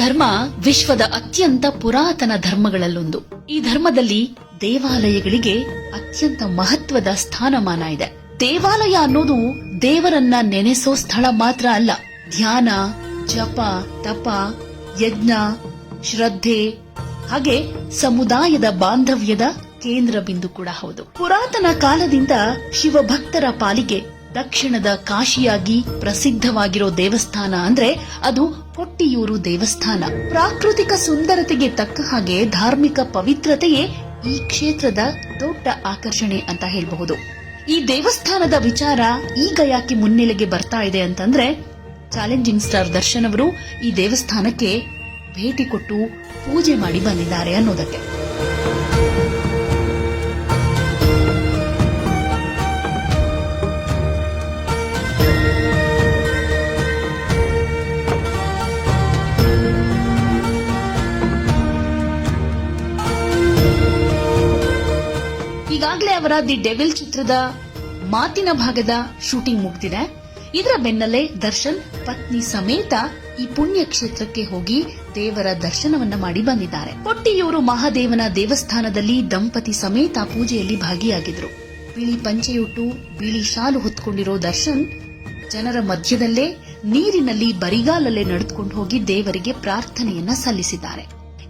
ಧರ್ಮ ವಿಶ್ವದ ಅತ್ಯಂತ ಪುರಾತನ ಧರ್ಮಗಳಲ್ಲೊಂದು. ಈ ಧರ್ಮದಲ್ಲಿ ದೇವಾಲಯಗಳಿಗೆ ಅತ್ಯಂತ ಮಹತ್ವದ ಸ್ಥಾನಮಾನ ಇದೆ. ದೇವಾಲಯ ಅನ್ನೋದು ದೇವರನ್ನ ನೆನೆಸೋ ಸ್ಥಳ ಮಾತ್ರ ಅಲ್ಲ, ಧ್ಯಾನ, ಜಪ, ತಪ, ಯಜ್ಞ, ಶ್ರದ್ಧೆ ಹಾಗೆ ಸಮುದಾಯದ ಬಾಂಧವ್ಯದ ಕೇಂದ್ರ ಬಿಂದು ಕೂಡ ಹೌದು. ಪುರಾತನ ಕಾಲದಿಂದ ಶಿವಭಕ್ತರ ಪಾಲಿಗೆ ದಕ್ಷಿಣದ ಕಾಶಿಯಾಗಿ ಪ್ರಸಿದ್ಧವಾಗಿರೋ ದೇವಸ್ಥಾನ ಅಂದ್ರೆ ಅದು ಕೊಟ್ಟಿಯೂರು ದೇವಸ್ಥಾನ. ಪ್ರಾಕೃತಿಕ ಸುಂದರತೆಗೆ ತಕ್ಕ ಹಾಗೆ ಧಾರ್ಮಿಕ ಪವಿತ್ರತೆಯೇ ಈ ಕ್ಷೇತ್ರದ ದೊಡ್ಡ ಆಕರ್ಷಣೆ ಅಂತ ಹೇಳಬಹುದು. ಈ ದೇವಸ್ಥಾನದ ವಿಚಾರ ಈಗ ಯಾಕೆ ಮುನ್ನೆಲೆಗೆ ಬರ್ತಾ ಇದೆ ಅಂತಂದ್ರೆ, ಚಾಲೆಂಜಿಂಗ್ ಸ್ಟಾರ್ ದರ್ಶನ್ ಅವರು ಈ ದೇವಸ್ಥಾನಕ್ಕೆ ಭೇಟಿ ಕೊಟ್ಟು ಪೂಜೆ ಮಾಡಿ ಬಂದಿದ್ದಾರೆ ಅನ್ನೋದಕ್ಕೆ. ಈಗಾಗಲೇ ಅವರ ದಿ ಡೆವಿಲ್ ಚಿತ್ರದ ಮಾತಿನ ಭಾಗದ ಶೂಟಿಂಗ್ ಮುಗಿದಿದೆ. ಇದರ ಬೆನ್ನಲ್ಲೇ ದರ್ಶನ್ ಪತ್ನಿ ಸಮೇತ ಈ ಪುಣ್ಯ ಕ್ಷೇತ್ರಕ್ಕೆ ಹೋಗಿ ದೇವರ ದರ್ಶನವನ್ನ ಮಾಡಿ ಬಂದಿದ್ದಾರೆ. ಕೊಟ್ಟಿಯೂರು ಮಹಾದೇವನ ದೇವಸ್ಥಾನದಲ್ಲಿ ದಂಪತಿ ಸಮೇತ ಪೂಜೆಯಲ್ಲಿ ಭಾಗಿಯಾಗಿದ್ರು. ಬಿಳಿ ಪಂಚೆಯುಟ್ಟು ಬಿಳಿ ಶಾಲು ಹೊತ್ಕೊಂಡಿರೋ ದರ್ಶನ್ ಜನರ ಮಧ್ಯದಲ್ಲೇ ನೀರಿನಲ್ಲಿ ಬರಿಗಾಲಲ್ಲೇ ನಡೆದುಕೊಂಡು ಹೋಗಿ ದೇವರಿಗೆ ಪ್ರಾರ್ಥನೆಯನ್ನ ಸಲ್ಲಿಸಿದ್ದಾರೆ.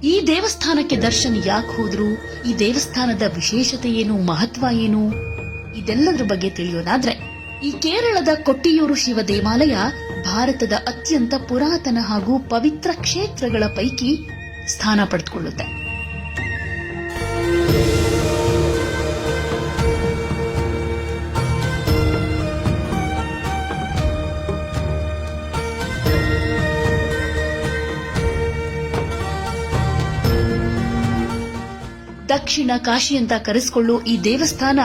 ಈ ದೇವಸ್ಥಾನಕ್ಕೆ ದರ್ಶನ್ ಯಾಕೆ ಹೋದ್ರು, ಈ ದೇವಸ್ಥಾನದ ವಿಶೇಷತೆ ಏನು, ಮಹತ್ವ ಏನು, ಇದೆಲ್ಲದರ ಬಗ್ಗೆ ತಿಳಿಯೋದಾದ್ರೆ, ಈ ಕೇರಳದ ಕೊಟ್ಟಿಯೂರು ಶಿವ ದೇವಾಲಯ ಭಾರತದ ಅತ್ಯಂತ ಪುರಾತನ ಹಾಗೂ ಪವಿತ್ರ ಕ್ಷೇತ್ರಗಳ ಪೈಕಿ ಸ್ಥಾನ ಪಡೆದುಕೊಳ್ಳುತ್ತೆ. ದಕ್ಷಿಣ ಕಾಶಿ ಅಂತ ಕರೆಸಿಕೊಳ್ಳೋ ಈ ದೇವಸ್ಥಾನ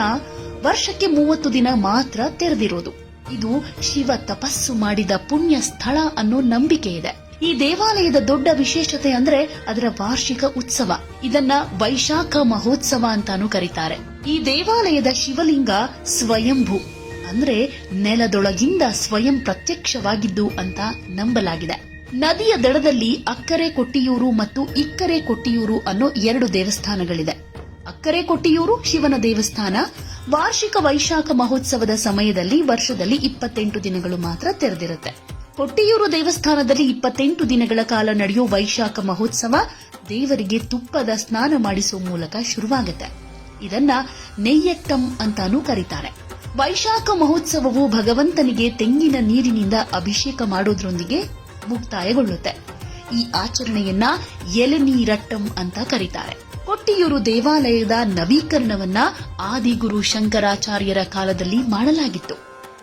ವರ್ಷಕ್ಕೆ 30 ದಿನ ಮಾತ್ರ ತೆರೆದಿರೋದು. ಇದು ಶಿವ ತಪಸ್ಸು ಮಾಡಿದ ಪುಣ್ಯ ಸ್ಥಳ ಅನ್ನೋ ನಂಬಿಕೆ ಇದೆ. ಈ ದೇವಾಲಯದ ದೊಡ್ಡ ವಿಶೇಷತೆ ಅಂದ್ರೆ ಅದರ ವಾರ್ಷಿಕ ಉತ್ಸವ. ಇದನ್ನ ವೈಶಾಖ ಮಹೋತ್ಸವ ಅಂತಾನೂ ಕರೀತಾರೆ. ಈ ದೇವಾಲಯದ ಶಿವಲಿಂಗ ಸ್ವಯಂಭೂ ಅಂದ್ರೆ ನೆಲದೊಳಗಿಂದ ಸ್ವಯಂ ಪ್ರತ್ಯಕ್ಷವಾಗಿದ್ದು ಅಂತ ನಂಬಲಾಗಿದೆ. ನದಿಯ ದಡದಲ್ಲಿ ಅಕ್ಕರೆ ಕೊಟ್ಟಿಯೂರು ಮತ್ತು ಇಕ್ಕರೆ ಕೊಟ್ಟಿಯೂರು ಅನ್ನೋ 2 ದೇವಸ್ಥಾನಗಳಿದೆ. ಅಕ್ಕರೆ ಕೊಟ್ಟಿಯೂರು ಶಿವನ ದೇವಸ್ಥಾನ ವಾರ್ಷಿಕ ವೈಶಾಖ ಮಹೋತ್ಸವದ ಸಮಯದಲ್ಲಿ ವರ್ಷದಲ್ಲಿ 28 ದಿನಗಳು ಮಾತ್ರ ತೆರೆದಿರುತ್ತೆ. ಕೊಟ್ಟಿಯೂರು ದೇವಸ್ಥಾನದಲ್ಲಿ 28 ದಿನಗಳ ಕಾಲ ನಡೆಯೋ ವೈಶಾಖ ಮಹೋತ್ಸವ ದೇವರಿಗೆ ತುಪ್ಪದ ಸ್ನಾನ ಮಾಡಿಸುವ ಮೂಲಕ ಶುರುವಾಗುತ್ತೆ. ಇದನ್ನ ನೆಯ್ಯಟ್ಟಂ ಅಂತಾನೂ ಕರೀತಾರೆ. ವೈಶಾಖ ಮಹೋತ್ಸವವು ಭಗವಂತನಿಗೆ ತೆಂಗಿನ ನೀರಿನಿಂದ ಅಭಿಷೇಕ ಮಾಡೋದ್ರೊಂದಿಗೆ ಮುಕ್ತಾಯಗೊಳ್ಳುತ್ತೆ. ಈ ಆಚರಣೆಯನ್ನ ಎಲೆನೀರಟ್ಟಂ ಅಂತ ಕರೀತಾರೆ. ಕೊಟ್ಟಿಯೂರು ದೇವಾಲಯದ ನವೀಕರಣವನ್ನ ಆದಿಗುರು ಶಂಕರಾಚಾರ್ಯರ ಕಾಲದಲ್ಲಿ ಮಾಡಲಾಗಿತ್ತು.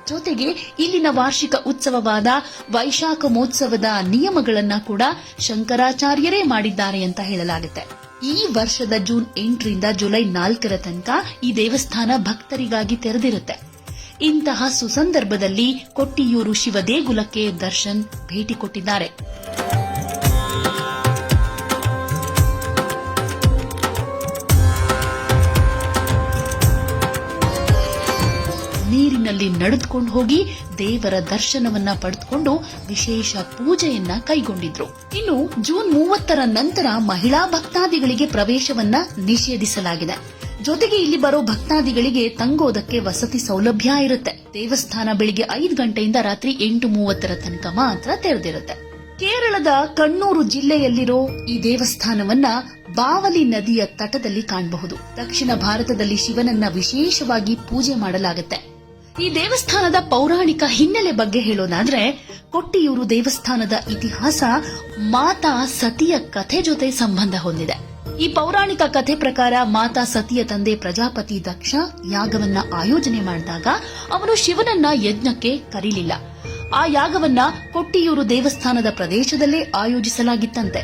ಜೊತೆಗೆ ಇಲ್ಲಿನ ವಾರ್ಷಿಕ ಉತ್ಸವವಾದ ವೈಶಾಖ ಮಹೋತ್ಸವದ ನಿಯಮಗಳನ್ನ ಕೂಡ ಶಂಕರಾಚಾರ್ಯರೇ ಮಾಡಿದ್ದಾರೆ ಅಂತ ಹೇಳಲಾಗುತ್ತೆ. ಈ ವರ್ಷದ ಜೂನ್ 8ರಿಂದ ಜುಲೈ 4ರ ತನಕ ಈ ದೇವಸ್ಥಾನ ಭಕ್ತರಿಗಾಗಿ ತೆರೆದಿರುತ್ತೆ. ಇಂತಹ ಸುಸಂದರ್ಭದಲ್ಲಿ ಕೊಟ್ಟಿಯೂರು ಶಿವ ದೇಗುಲಕ್ಕೆ ದರ್ಶನ್ ಭೇಟಿ ಕೊಟ್ಟಿದ್ದಾರೆ. ನೀರಿನಲ್ಲಿ ನಡೆದುಕೊಂಡು ಹೋಗಿ ದೇವರ ದರ್ಶನವನ್ನ ಪಡೆದುಕೊಂಡು ವಿಶೇಷ ಪೂಜೆಯನ್ನ ಕೈಗೊಂಡಿದ್ರು. ಇನ್ನು ಜೂನ್ 30ರ ನಂತರ ಮಹಿಳಾ ಭಕ್ತಾದಿಗಳಿಗೆ ಪ್ರವೇಶವನ್ನ ನಿಷೇಧಿಸಲಾಗಿದೆ. ಜೊತೆಗೆ ಇಲ್ಲಿ ಬರೋ ಭಕ್ತಾದಿಗಳಿಗೆ ತಂಗೋದಕ್ಕೆ ವಸತಿ ಸೌಲಭ್ಯ ಇರುತ್ತೆ. ದೇವಸ್ಥಾನ ಬೆಳಿಗ್ಗೆ 5 ಗಂಟೆಯಿಂದ ರಾತ್ರಿ 8:30ರ ತನಕ ಮಾತ್ರ ತೆರೆದಿರುತ್ತೆ. ಕೇರಳದ ಕಣ್ಣೂರು ಜಿಲ್ಲೆಯಲ್ಲಿರೋ ಈ ದೇವಸ್ಥಾನವನ್ನ ಬಾವಲಿ ನದಿಯ ತಟದಲ್ಲಿ ಕಾಣಬಹುದು. ದಕ್ಷಿಣ ಭಾರತದಲ್ಲಿ ಶಿವನನ್ನ ವಿಶೇಷವಾಗಿ ಪೂಜೆ ಮಾಡಲಾಗುತ್ತೆ. ಈ ದೇವಸ್ಥಾನದ ಪೌರಾಣಿಕ ಹಿನ್ನೆಲೆ ಬಗ್ಗೆ ಹೇಳೋದಾದ್ರೆ, ಕೊಟ್ಟಿಯೂರು ದೇವಸ್ಥಾನದ ಇತಿಹಾಸ ಮಾತಾ ಸತಿಯ ಕಥೆ ಜೊತೆ ಸಂಬಂಧ ಹೊಂದಿದೆ. ಈ ಪೌರಾಣಿಕ ಕಥೆ ಪ್ರಕಾರ ಮಾತಾ ಸತಿಯ ತಂದೆ ಪ್ರಜಾಪತಿ ದಕ್ಷ ಯಾಗವನ್ನ ಆಯೋಜನೆ ಮಾಡಿದಾಗ ಅವನು ಶಿವನನ್ನ ಯಜ್ಞಕ್ಕೆ ಕರೀಲಿಲ್ಲ. ಆ ಯಾಗವನ್ನ ಕೊಟ್ಟಿಯೂರು ದೇವಸ್ಥಾನದ ಪ್ರದೇಶದಲ್ಲೇ ಆಯೋಜಿಸಲಾಗಿತ್ತಂತೆ.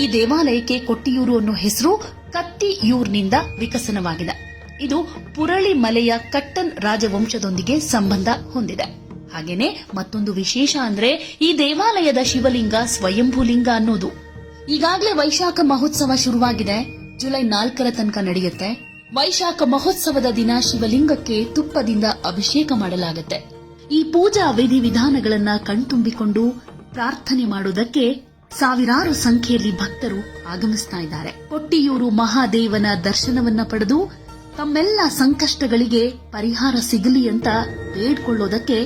ಈ ದೇವಾಲಯಕ್ಕೆ ಕೊಟ್ಟಿಯೂರು ಅನ್ನೋ ಹೆಸರು ಕತ್ತಿಯೂರ್ನಿಂದ ವಿಕಸನವಾಗಿದೆ. ಇದು ಪುರಳಿ ಮಲೆಯ ಕಟ್ಟನ್ ರಾಜವಂಶದೊಂದಿಗೆ ಸಂಬಂಧ ಹೊಂದಿದೆ. ಹಾಗೇನೆ ಮತ್ತೊಂದು ವಿಶೇಷ ಅಂದ್ರೆ ಈ ದೇವಾಲಯದ ಶಿವಲಿಂಗ ಸ್ವಯಂಭೂಲಿಂಗ ಅನ್ನೋದು. ಈಗಾಗಲೇ ವೈಶಾಖ ಮಹೋತ್ಸವ ಶುರುವಾಗಿದೆ. ಜುಲೈ 4ರ ತನಕ ನಡೆಯುತ್ತೆ. ವೈಶಾಖ ಮಹೋತ್ಸವದ ದಿನ ಶಿವಲಿಂಗಕ್ಕೆ ತುಪ್ಪದಿಂದ ಅಭಿಷೇಕ ಮಾಡಲಾಗುತ್ತೆ. ಈ ಪೂಜಾ ವಿಧಿವಿಧಾನಗಳನ್ನ ಕಣ್ತುಂಬಿಕೊಂಡು ಪ್ರಾರ್ಥನೆ ಮಾಡುವುದಕ್ಕೆ ಸಾವಿರಾರು ಸಂಖ್ಯೆಯಲ್ಲಿ ಭಕ್ತರು ಆಗಮಿಸ್ತಾ ಇದ್ದಾರೆ. ಕೊಟ್ಟಿಯೂರು ಮಹಾದೇವನ ದರ್ಶನವನ್ನ ಪಡೆದು ತಮ್ಮೆಲ್ಲ ಸಂಕಷ್ಟಗಳಿಗೆ ಪರಿಹಾರ ಸಿಗಲಿ ಅಂತ ಬೇಡ್ಕೊಳ್ಳೋದಕ್ಕೆ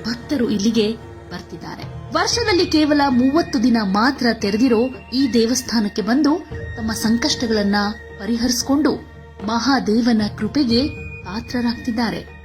ಭಕ್ತರು ಇಲ್ಲಿಗೆ ಬರ್ತಿದ್ದಾರೆ. ವರ್ಷದಲ್ಲಿ ಕೇವಲ 30 ದಿನ ಮಾತ್ರ ತೆರೆದಿರೋ ಈ ದೇವಸ್ಥಾನಕ್ಕೆ ಬಂದು ತಮ್ಮ ಸಂಕಷ್ಟಗಳನ್ನ ಪರಿಹರಿಸಿಕೊಂಡು ಮಹಾದೇವನ ಕೃಪೆಗೆ ಪಾತ್ರರಾಗ್ತಿದ್ದಾರೆ.